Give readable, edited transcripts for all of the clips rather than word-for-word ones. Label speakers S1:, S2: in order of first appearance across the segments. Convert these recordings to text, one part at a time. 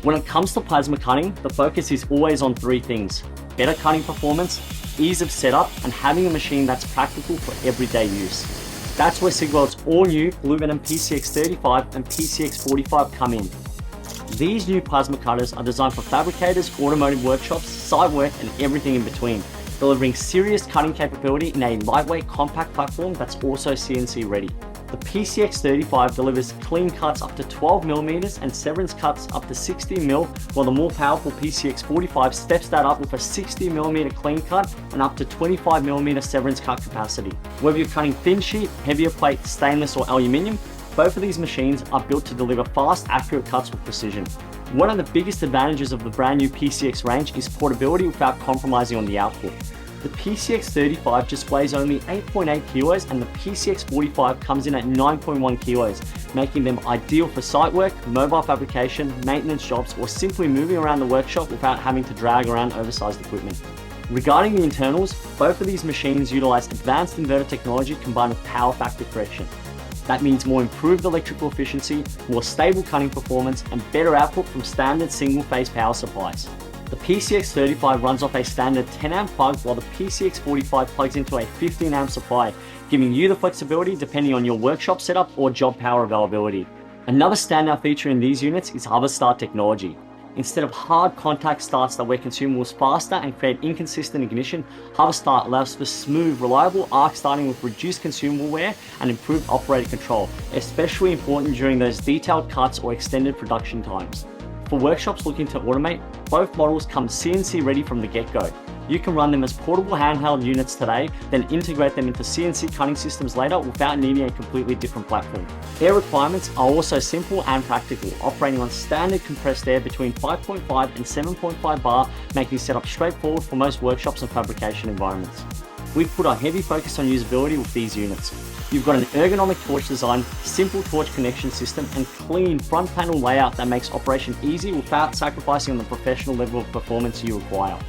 S1: When it comes to plasma cutting, the focus is always on three things: better cutting performance, ease of setup, and having a machine that's practical for everyday use. That's where Sigweld's all-new BlueVenom PCX35 and PCX45 come in. These new plasma cutters are designed for fabricators, automotive workshops, site work, and everything in between, delivering serious cutting capability in a lightweight, compact platform that's also CNC ready. The PCX35 delivers clean cuts up to 12mm and severance cuts up to 60mm, while the more powerful PCX45 steps that up with a 60mm clean cut and up to 25mm severance cut capacity. Whether you're cutting thin sheet, heavier plate, stainless or aluminium, both of these machines are built to deliver fast, accurate cuts with precision. One of the biggest advantages of the brand new PCX range is portability without compromising on the output. The PCX35 just weighs only 8.8 kilos and the PCX45 comes in at 9.1 kilos, making them ideal for site work, mobile fabrication, maintenance jobs, or simply moving around the workshop without having to drag around oversized equipment. Regarding the internals, both of these machines utilize advanced inverter technology combined with power factor correction. That means more improved electrical efficiency, more stable cutting performance, and better output from standard single-phase power supplies. The PCX35 runs off a standard 10 amp plug, while the PCX45 plugs into a 15 amp supply, giving you the flexibility depending on your workshop setup or job power availability. Another standout feature in these units is hover start technology. Instead of hard contact starts that wear consumables faster and create inconsistent ignition, hover start allows for smooth, reliable arc starting with reduced consumable wear and improved operator control, especially important during those detailed cuts or extended production times. For workshops looking to automate, both models come CNC ready from the get-go. You can run them as portable handheld units today, then integrate them into CNC cutting systems later without needing a completely different platform. Air requirements are also simple and practical, operating on standard compressed air between 5.5 and 7.5 bar, making setup straightforward for most workshops and fabrication environments. We've put a heavy focus on usability with these units. You've got an ergonomic torch design, simple torch connection system, and clean front panel layout that makes operation easy without sacrificing on the professional level of performance you require.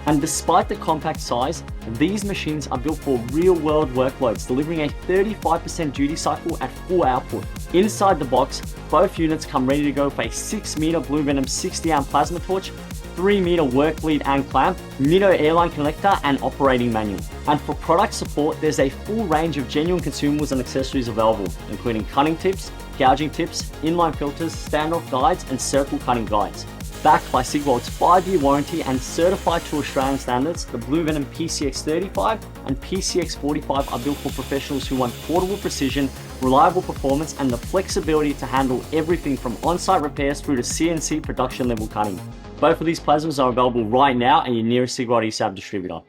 S1: And despite the compact size, these machines are built for real-world workloads, delivering a 35% duty cycle at full output. Inside the box, both units come ready to go with a 6-meter BlueVenom 60 amp plasma torch, 3-meter work lead and clamp, Mito airline connector, and operating manual. And for product support, there's a full range of genuine consumables and accessories available, including cutting tips, gouging tips, inline filters, standoff guides, and circle cutting guides. Backed by Sigweld's 5-year warranty and certified to Australian standards, the BlueVenom PCX35 and PCX45 are built for professionals who want portable precision, reliable performance, and the flexibility to handle everything from on-site repairs through to CNC production level cutting. Both of these plasmas are available right now at your nearest Sigweld eSAB distributor.